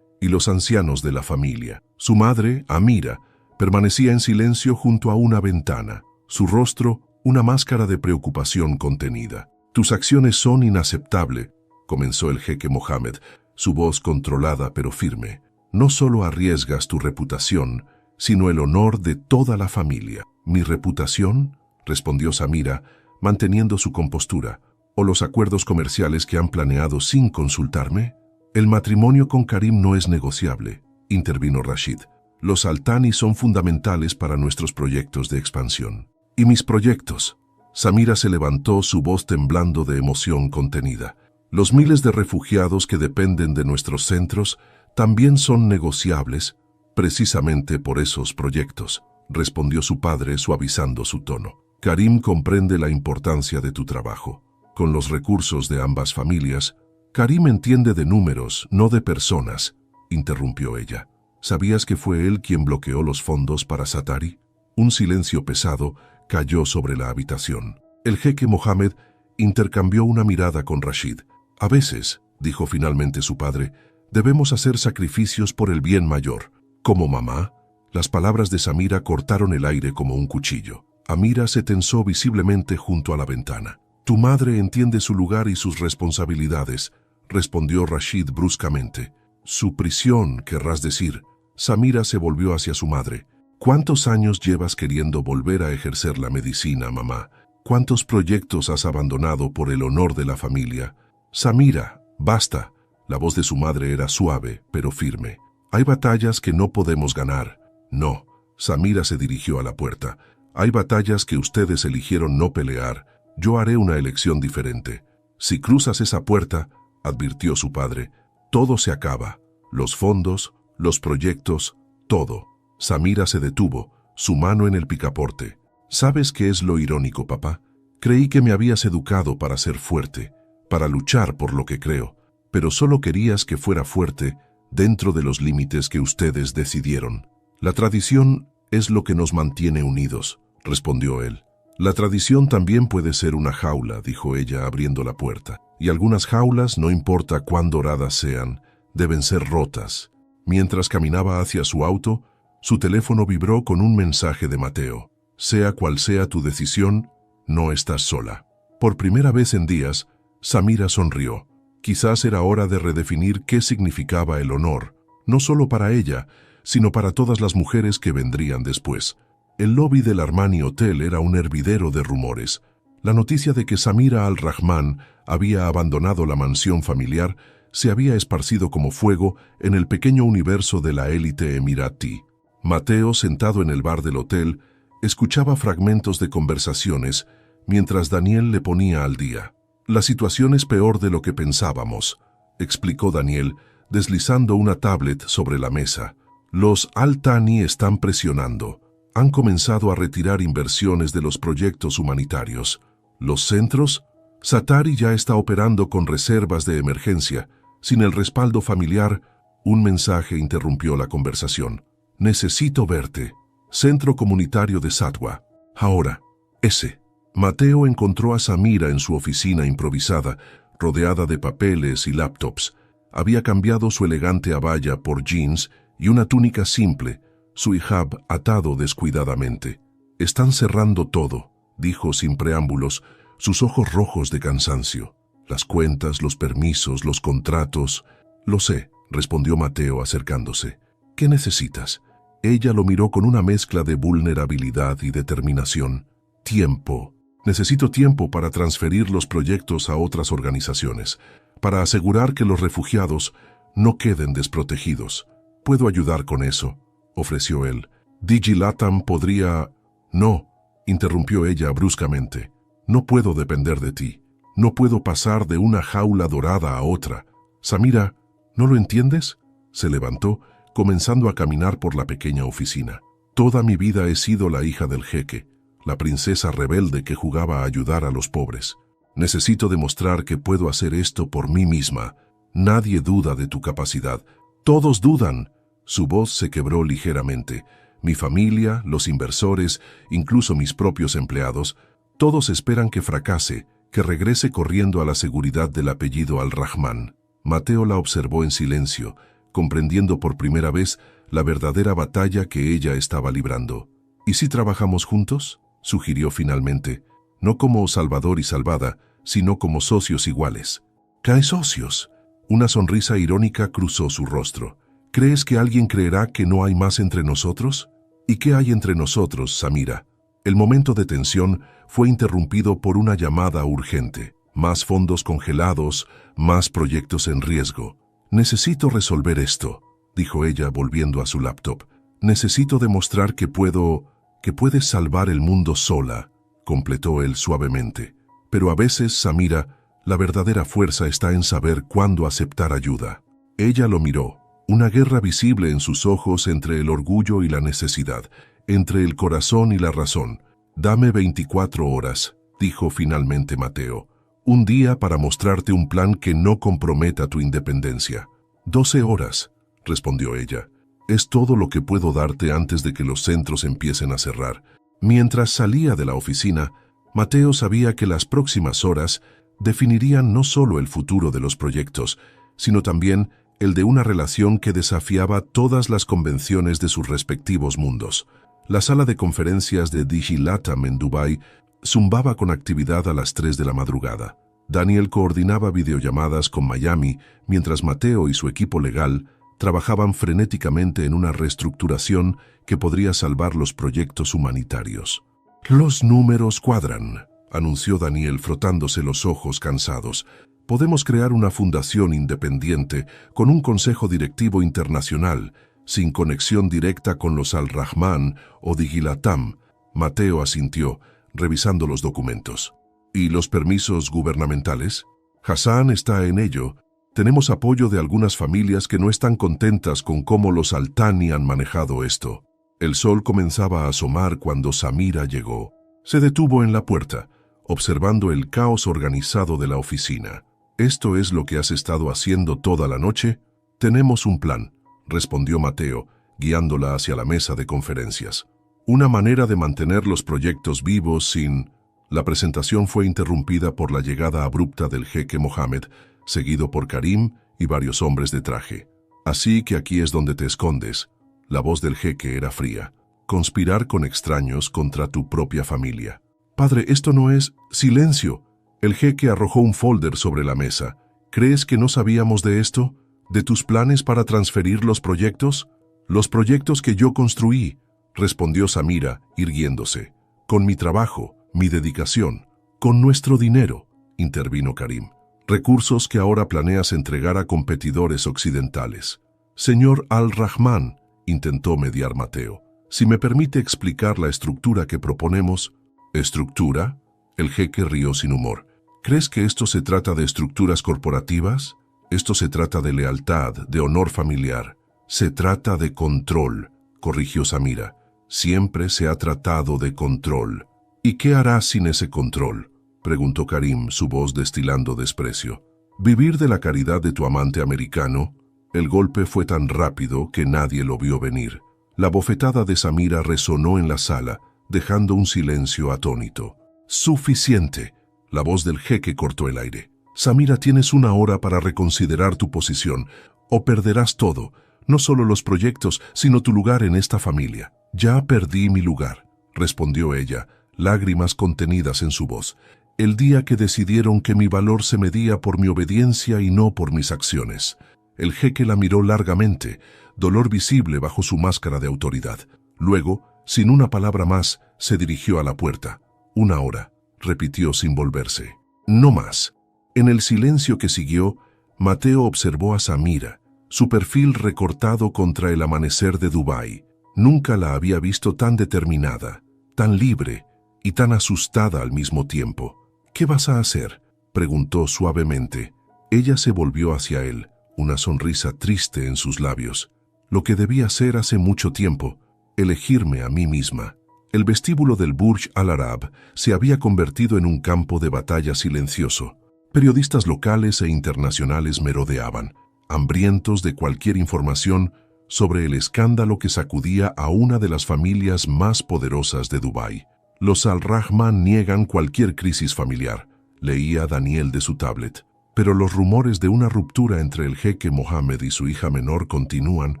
y los ancianos de la familia. Su madre, Amira, permanecía en silencio junto a una ventana, su rostro una máscara de preocupación contenida. «Tus acciones son inaceptables», comenzó el jeque Mohammed, su voz controlada pero firme. «No solo arriesgas tu reputación, sino el honor de toda la familia». «¿Mi reputación?», respondió Samira, manteniendo su compostura. «¿O los acuerdos comerciales que han planeado sin consultarme?» «El matrimonio con Karim no es negociable», intervino Rashid. «Los Al-Thani son fundamentales para nuestros proyectos de expansión». «¿Y mis proyectos?». Samira se levantó, su voz temblando de emoción contenida. «Los miles de refugiados que dependen de nuestros centros también son negociables, precisamente por esos proyectos», respondió su padre suavizando su tono. «Karim comprende la importancia de tu trabajo. Con los recursos de ambas familias, Karim entiende de números, no de personas», interrumpió ella. «¿Sabías que fue él quien bloqueó los fondos para Satari?». Un silencio pesado cayó sobre la habitación. El jeque Mohammed intercambió una mirada con Rashid. «A veces», dijo finalmente su padre, «debemos hacer sacrificios por el bien mayor». «¿Como mamá?». Las palabras de Samira cortaron el aire como un cuchillo. Amira se tensó visiblemente junto a la ventana. «Tu madre entiende su lugar y sus responsabilidades», respondió Rashid bruscamente. «Su prisión, querrás decir». Samira se volvió hacia su madre. «¿Cuántos años llevas queriendo volver a ejercer la medicina, mamá? ¿Cuántos proyectos has abandonado por el honor de la familia?». «Samira, basta». La voz de su madre era suave, pero firme. «Hay batallas que no podemos ganar». «No». Samira se dirigió a la puerta. «Hay batallas que ustedes eligieron no pelear. Yo haré una elección diferente. Si cruzas esa puerta», advirtió su padre, «todo se acaba. Los fondos, los proyectos, todo». Samira se detuvo, su mano en el picaporte. «¿Sabes qué es lo irónico, papá? Creí que me habías educado para ser fuerte, para luchar por lo que creo, pero solo querías que fuera fuerte dentro de los límites que ustedes decidieron. La tradición es lo que nos mantiene unidos», respondió él. «La tradición también puede ser una jaula», dijo ella abriendo la puerta. «Y algunas jaulas, no importa cuán doradas sean, deben ser rotas». Mientras caminaba hacia su auto, su teléfono vibró con un mensaje de Mateo. «Sea cual sea tu decisión, no estás sola». Por primera vez en días, Samira sonrió. Quizás era hora de redefinir qué significaba el honor, no solo para ella, sino para todas las mujeres que vendrían después. El lobby del Armani Hotel era un hervidero de rumores. La noticia de que Samira Al-Rahman había abandonado la mansión familiar se había esparcido como fuego en el pequeño universo de la élite emiratí. Mateo, sentado en el bar del hotel, escuchaba fragmentos de conversaciones mientras Daniel le ponía al día. «La situación es peor de lo que pensábamos», explicó Daniel, deslizando una tablet sobre la mesa. «Los Al-Thani están presionando. Han comenzado a retirar inversiones de los proyectos humanitarios. Los centros, Satari ya está operando con reservas de emergencia. Sin el respaldo familiar». Un mensaje interrumpió la conversación. «Necesito verte. Centro Comunitario de Satwa. Ahora, ese». Mateo encontró a Samira en su oficina improvisada, rodeada de papeles y laptops. Había cambiado su elegante abaya por jeans y una túnica simple, su hijab atado descuidadamente. «Están cerrando todo», dijo sin preámbulos, sus ojos rojos de cansancio. «Las cuentas, los permisos, los contratos». «Lo sé», respondió Mateo acercándose. «¿Qué necesitas?». Ella lo miró con una mezcla de vulnerabilidad y determinación. «Tiempo. Necesito tiempo para transferir los proyectos a otras organizaciones, para asegurar que los refugiados no queden desprotegidos. Puedo ayudar con eso», ofreció él. «Digilatam podría...». «No», interrumpió ella bruscamente. «No puedo depender de ti. No puedo pasar de una jaula dorada a otra. Samira, ¿no lo entiendes? Se levantó, comenzando a caminar por la pequeña oficina. Toda mi vida he sido la hija del jeque, la princesa rebelde que jugaba a ayudar a los pobres. Necesito demostrar que puedo hacer esto por mí misma. Nadie duda de tu capacidad. Todos dudan. Su voz se quebró ligeramente. Mi familia, los inversores, incluso mis propios empleados, todos esperan que fracase, que regrese corriendo a la seguridad del apellido Al-Rahman. Mateo la observó en silencio, comprendiendo por primera vez la verdadera batalla que ella estaba librando. ¿Y si trabajamos juntos?, sugirió finalmente, no como salvador y salvada, sino como socios iguales. ¿Qué socios? Una sonrisa irónica cruzó su rostro. ¿Crees que alguien creerá que no hay más entre nosotros? ¿Y qué hay entre nosotros, Samira? El momento de tensión fue interrumpido por una llamada urgente. Más fondos congelados, más proyectos en riesgo. Necesito resolver esto, dijo ella volviendo a su laptop. Necesito demostrar que puedes salvar el mundo sola, completó él suavemente. Pero a veces, Samira, la verdadera fuerza está en saber cuándo aceptar ayuda. Ella lo miró, una guerra visible en sus ojos entre el orgullo y la necesidad, entre el corazón y la razón. Dame 24 horas, dijo finalmente Mateo. Un día para mostrarte un plan que no comprometa tu independencia. 12 horas, respondió ella. Es todo lo que puedo darte antes de que los centros empiecen a cerrar. Mientras salía de la oficina, Mateo sabía que las próximas horas definirían no solo el futuro de los proyectos, sino también el de una relación que desafiaba todas las convenciones de sus respectivos mundos. La sala de conferencias de Digilatam en Dubái zumbaba con actividad a las 3 de la madrugada. Daniel coordinaba videollamadas con Miami, mientras Mateo y su equipo legal trabajaban frenéticamente en una reestructuración que podría salvar los proyectos humanitarios. «Los números cuadran», anunció Daniel frotándose los ojos cansados. «Podemos crear una fundación independiente con un consejo directivo internacional, sin conexión directa con los Al-Rahman o Digilatam». Mateo asintió, revisando los documentos. ¿Y los permisos gubernamentales? Hassan está en ello. Tenemos apoyo de algunas familias que no están contentas con cómo los Al-Thani han manejado esto. El sol comenzaba a asomar cuando Samira llegó. Se detuvo en la puerta, observando el caos organizado de la oficina. ¿Esto es lo que has estado haciendo toda la noche? Tenemos un plan, respondió Mateo, guiándola hacia la mesa de conferencias. Una manera de mantener los proyectos vivos sin... La presentación fue interrumpida por la llegada abrupta del jeque Mohammed, seguido por Karim y varios hombres de traje. Así que aquí es donde te escondes. La voz del jeque era fría. Conspirar con extraños contra tu propia familia. Padre, esto no es... ¡Silencio! El jeque arrojó un folder sobre la mesa. ¿Crees que no sabíamos de esto? ¿De tus planes para transferir los proyectos? Los proyectos que yo construí, respondió Samira, irguiéndose. Con mi trabajo, mi dedicación, con nuestro dinero, intervino Karim. Recursos que ahora planeas entregar a competidores occidentales. Señor Al-Rahman, intentó mediar Mateo. Si me permite explicar la estructura que proponemos... ¿Estructura? El jeque rió sin humor. ¿Crees que esto se trata de estructuras corporativas? Esto se trata de lealtad, de honor familiar. Se trata de control, corrigió Samira. Siempre se ha tratado de control. ¿Y qué harás sin ese control?, preguntó Karim, su voz destilando desprecio. ¿Vivir de la caridad de tu amante americano? El golpe fue tan rápido que nadie lo vio venir. La bofetada de Samira resonó en la sala, dejando un silencio atónito. «Suficiente», la voz del jeque cortó el aire. «Samira, tienes una hora para reconsiderar tu posición, o perderás todo, no solo los proyectos, sino tu lugar en esta familia». «Ya perdí mi lugar», respondió ella, lágrimas contenidas en su voz. «El día que decidieron que mi valor se medía por mi obediencia y no por mis acciones». El jeque la miró largamente, dolor visible bajo su máscara de autoridad. Luego, sin una palabra más, se dirigió a la puerta. «Una hora», repitió sin volverse. «No más». En el silencio que siguió, Mateo observó a Samira, su perfil recortado contra el amanecer de Dubái. Nunca la había visto tan determinada, tan libre y tan asustada al mismo tiempo. «¿Qué vas a hacer?», preguntó suavemente. Ella se volvió hacia él, una sonrisa triste en sus labios. Lo que debí hacer hace mucho tiempo, elegirme a mí misma. El vestíbulo del Burj Al Arab se había convertido en un campo de batalla silencioso. Periodistas locales e internacionales merodeaban, hambrientos de cualquier información sobre el escándalo que sacudía a una de las familias más poderosas de Dubái. Los Al-Rahman niegan cualquier crisis familiar, leía Daniel de su tablet. Pero los rumores de una ruptura entre el jeque Mohammed y su hija menor continúan.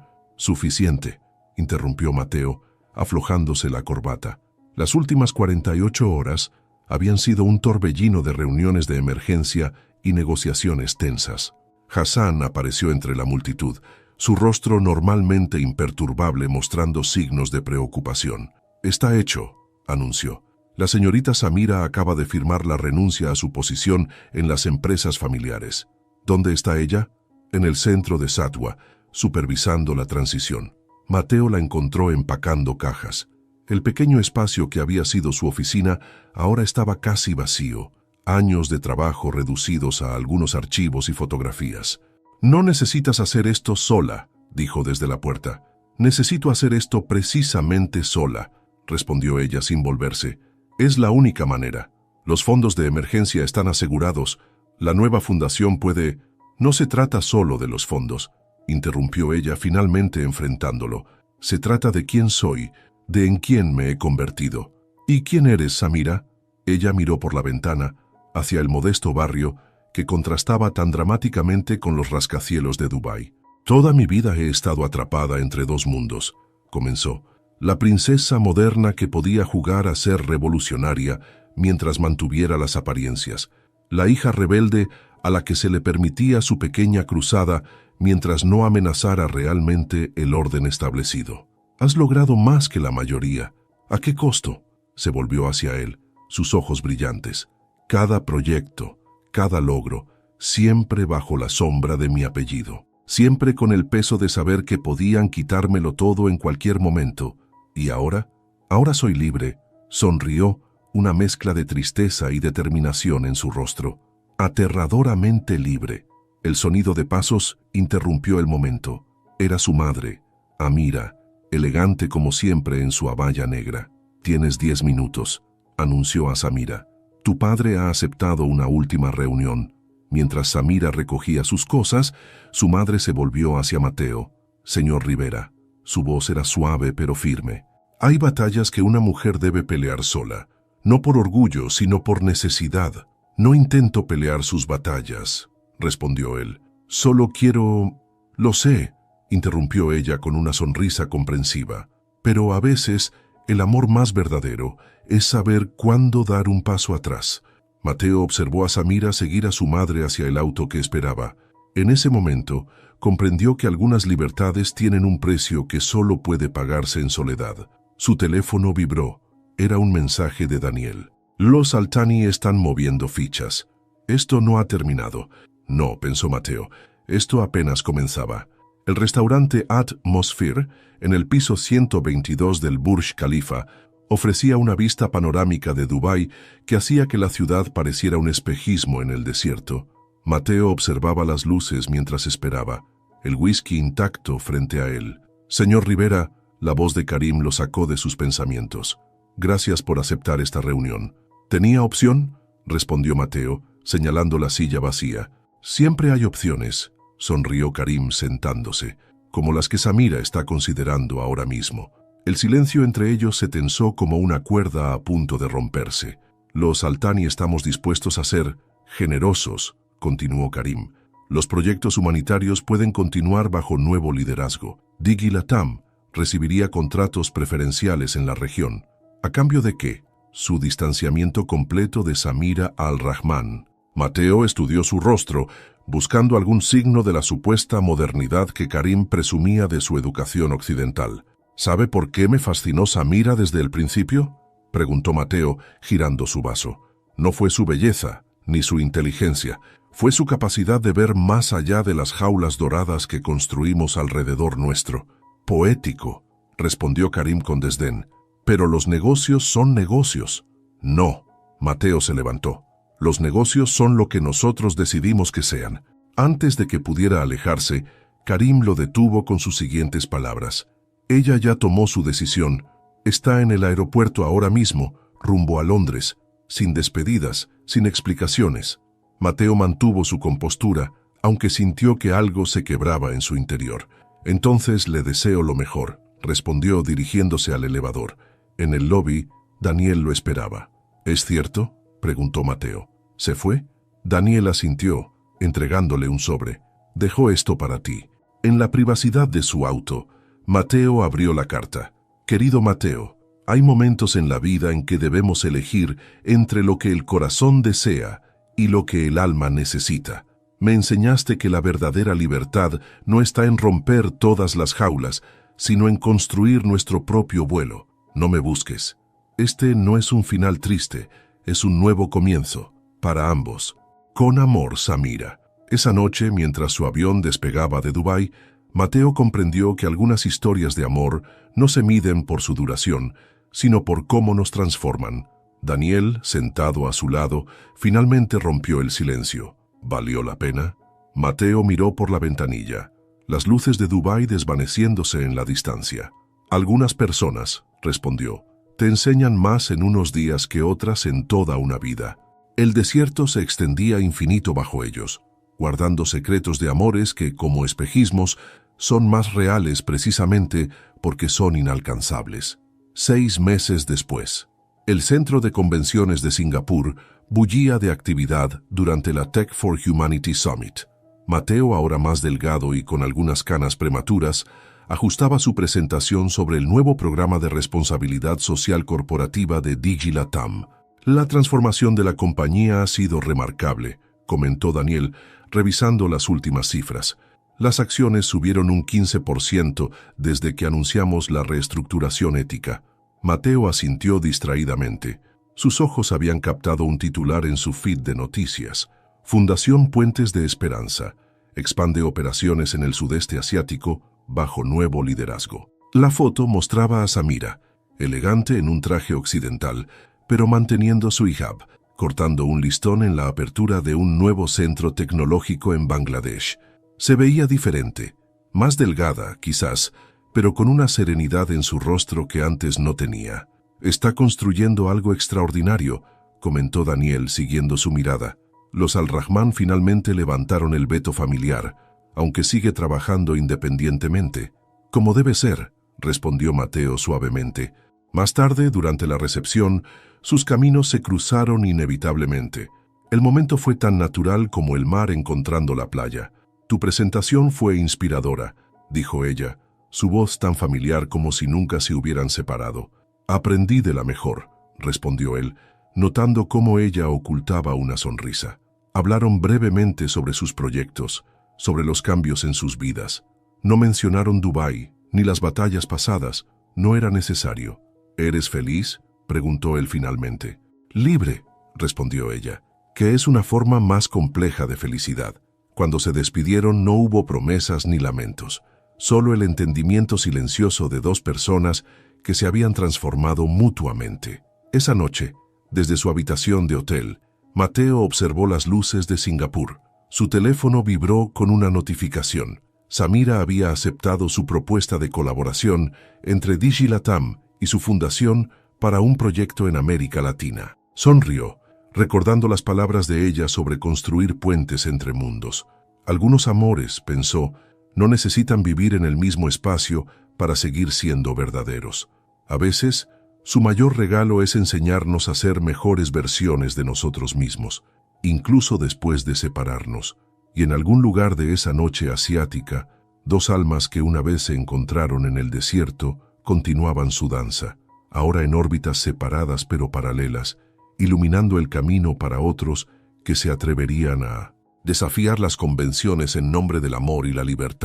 Suficiente, interrumpió Mateo, aflojándose la corbata. Las últimas 48 horas habían sido un torbellino de reuniones de emergencia y negociaciones tensas. Hassan apareció entre la multitud, su rostro normalmente imperturbable mostrando signos de preocupación. «Está hecho», anunció. «La señorita Samira acaba de firmar la renuncia a su posición en las empresas familiares». «¿Dónde está ella?» «En el centro de Satwa, supervisando la transición». Mateo la encontró empacando cajas. El pequeño espacio que había sido su oficina ahora estaba casi vacío, años de trabajo reducidos a algunos archivos y fotografías. «No necesitas hacer esto sola», dijo desde la puerta. «Necesito hacer esto precisamente sola», respondió ella sin volverse. «Es la única manera. Los fondos de emergencia están asegurados. La nueva fundación puede...» «No se trata solo de los fondos», interrumpió ella finalmente enfrentándolo. «Se trata de quién soy, de en quién me he convertido». «¿Y quién eres, Samira?» Ella miró por la ventana, hacia el modesto barrio que contrastaba tan dramáticamente con los rascacielos de Dubái. «Toda mi vida he estado atrapada entre dos mundos», comenzó. «La princesa moderna que podía jugar a ser revolucionaria mientras mantuviera las apariencias. La hija rebelde a la que se le permitía su pequeña cruzada mientras no amenazara realmente el orden establecido. Has logrado más que la mayoría. ¿A qué costo?». Se volvió hacia él, sus ojos brillantes. «Cada proyecto, cada logro, siempre bajo la sombra de mi apellido. Siempre con el peso de saber que podían quitármelo todo en cualquier momento. ¿Y ahora? Ahora soy libre», sonrió, una mezcla de tristeza y determinación en su rostro. «Aterradoramente libre». El sonido de pasos interrumpió el momento. Era su madre, Amira, elegante como siempre en su abaya negra. «Tienes 10 minutos», anunció a Samira. «Tu padre ha aceptado una última reunión». Mientras Samira recogía sus cosas, su madre se volvió hacia Mateo. «Señor Rivera». Su voz era suave pero firme. «Hay batallas que una mujer debe pelear sola, no por orgullo, sino por necesidad. No intento pelear sus batallas», respondió él. «Solo quiero...». «Lo sé», interrumpió ella con una sonrisa comprensiva. «Pero a veces el amor más verdadero es saber cuándo dar un paso atrás». Mateo observó a Samira seguir a su madre hacia el auto que esperaba. En ese momento, comprendió que algunas libertades tienen un precio que solo puede pagarse en soledad. Su teléfono vibró. Era un mensaje de Daniel. «Los Altani están moviendo fichas. Esto no ha terminado». «No», pensó Mateo, esto apenas comenzaba. El restaurante Atmosphere, en el piso 122 del Burj Khalifa, ofrecía una vista panorámica de Dubái que hacía que la ciudad pareciera un espejismo en el desierto. Mateo observaba las luces mientras esperaba, el whisky intacto frente a él. «Señor Rivera», la voz de Karim lo sacó de sus pensamientos. «Gracias por aceptar esta reunión». «¿Tenía opción?», respondió Mateo, señalando la silla vacía. «Siempre hay opciones», sonrió Karim sentándose, «como las que Samira está considerando ahora mismo». El silencio entre ellos se tensó como una cuerda a punto de romperse. «Los Altani estamos dispuestos a ser generosos», continuó Karim. «Los proyectos humanitarios pueden continuar bajo nuevo liderazgo. Digi Latam recibiría contratos preferenciales en la región. ¿A cambio de qué? Su distanciamiento completo de Samira Al-Rahman». Mateo estudió su rostro, buscando algún signo de la supuesta modernidad que Karim presumía de su educación occidental. «¿Sabe por qué me fascinó Samira desde el principio?», preguntó Mateo, girando su vaso. «No fue su belleza, ni su inteligencia. Fue su capacidad de ver más allá de las jaulas doradas que construimos alrededor nuestro». «Poético», respondió Karim con desdén. «Pero los negocios son negocios». «No», Mateo se levantó. Los negocios son lo que nosotros decidimos que sean. Antes de que pudiera alejarse, Karim lo detuvo con sus siguientes palabras. Ella ya tomó su decisión. Está en el aeropuerto ahora mismo, rumbo a Londres, sin despedidas, sin explicaciones. Mateo mantuvo su compostura, aunque sintió que algo se quebraba en su interior. Entonces le deseo lo mejor, respondió dirigiéndose al elevador. En el lobby, Daniel lo esperaba. ¿Es cierto?, preguntó Mateo. ¿Se fue? Daniel asintió, entregándole un sobre. Dejó esto para ti. En la privacidad de su auto, Mateo abrió la carta. Querido Mateo, hay momentos en la vida en que debemos elegir entre lo que el corazón desea y lo que el alma necesita. Me enseñaste que la verdadera libertad no está en romper todas las jaulas, sino en construir nuestro propio vuelo. No me busques. Este no es un final triste, es un nuevo comienzo, para ambos. Con amor, Samira. Esa noche, mientras su avión despegaba de Dubái, Mateo comprendió que algunas historias de amor no se miden por su duración, sino por cómo nos transforman. Daniel, sentado a su lado, finalmente rompió el silencio. ¿Valió la pena? Mateo miró por la ventanilla, las luces de Dubái desvaneciéndose en la distancia. Algunas personas, respondió, te enseñan más en unos días que otras en toda una vida. El desierto se extendía infinito bajo ellos, guardando secretos de amores que, como espejismos, son más reales precisamente porque son inalcanzables. 6 meses después, el Centro de Convenciones de Singapur bullía de actividad durante la Tech for Humanity Summit. Mateo, ahora más delgado y con algunas canas prematuras, ajustaba su presentación sobre el nuevo programa de responsabilidad social corporativa de DigiLatam. La transformación de la compañía ha sido remarcable, comentó Daniel, revisando las últimas cifras. Las acciones subieron un 15% desde que anunciamos la reestructuración ética. Mateo asintió distraídamente. Sus ojos habían captado un titular en su feed de noticias. Fundación Puentes de Esperanza. Expande operaciones en el sudeste asiático bajo nuevo liderazgo. La foto mostraba a Samira, elegante en un traje occidental, pero manteniendo su hijab, cortando un listón en la apertura de un nuevo centro tecnológico en Bangladesh. Se veía diferente, más delgada, quizás, pero con una serenidad en su rostro que antes no tenía. Está construyendo algo extraordinario, comentó Daniel siguiendo su mirada. Los Al-Rahman finalmente levantaron el veto familiar, aunque sigue trabajando independientemente. Como debe ser, respondió Mateo suavemente. Más tarde, durante la recepción, sus caminos se cruzaron inevitablemente. El momento fue tan natural como el mar encontrando la playa. Tu presentación fue inspiradora, dijo ella, su voz tan familiar como si nunca se hubieran separado. Aprendí de la mejor, respondió él, notando cómo ella ocultaba una sonrisa. Hablaron brevemente sobre sus proyectos, sobre los cambios en sus vidas. No mencionaron Dubái, ni las batallas pasadas. No era necesario. ¿Eres feliz?, preguntó él finalmente. Libre, respondió ella, que es una forma más compleja de felicidad. Cuando se despidieron no hubo promesas ni lamentos, solo el entendimiento silencioso de dos personas que se habían transformado mutuamente. Esa noche, desde su habitación de hotel, Mateo observó las luces de Singapur. Su teléfono vibró con una notificación. Samira había aceptado su propuesta de colaboración entre DigiLatam y su fundación para un proyecto en América Latina. Sonrió, recordando las palabras de ella sobre construir puentes entre mundos. Algunos amores, pensó, no necesitan vivir en el mismo espacio para seguir siendo verdaderos. A veces, su mayor regalo es enseñarnos a ser mejores versiones de nosotros mismos, incluso después de separarnos. Y en algún lugar de esa noche asiática, dos almas que una vez se encontraron en el desierto continuaban su danza, ahora en órbitas separadas pero paralelas, iluminando el camino para otros que se atreverían a desafiar las convenciones en nombre del amor y la libertad.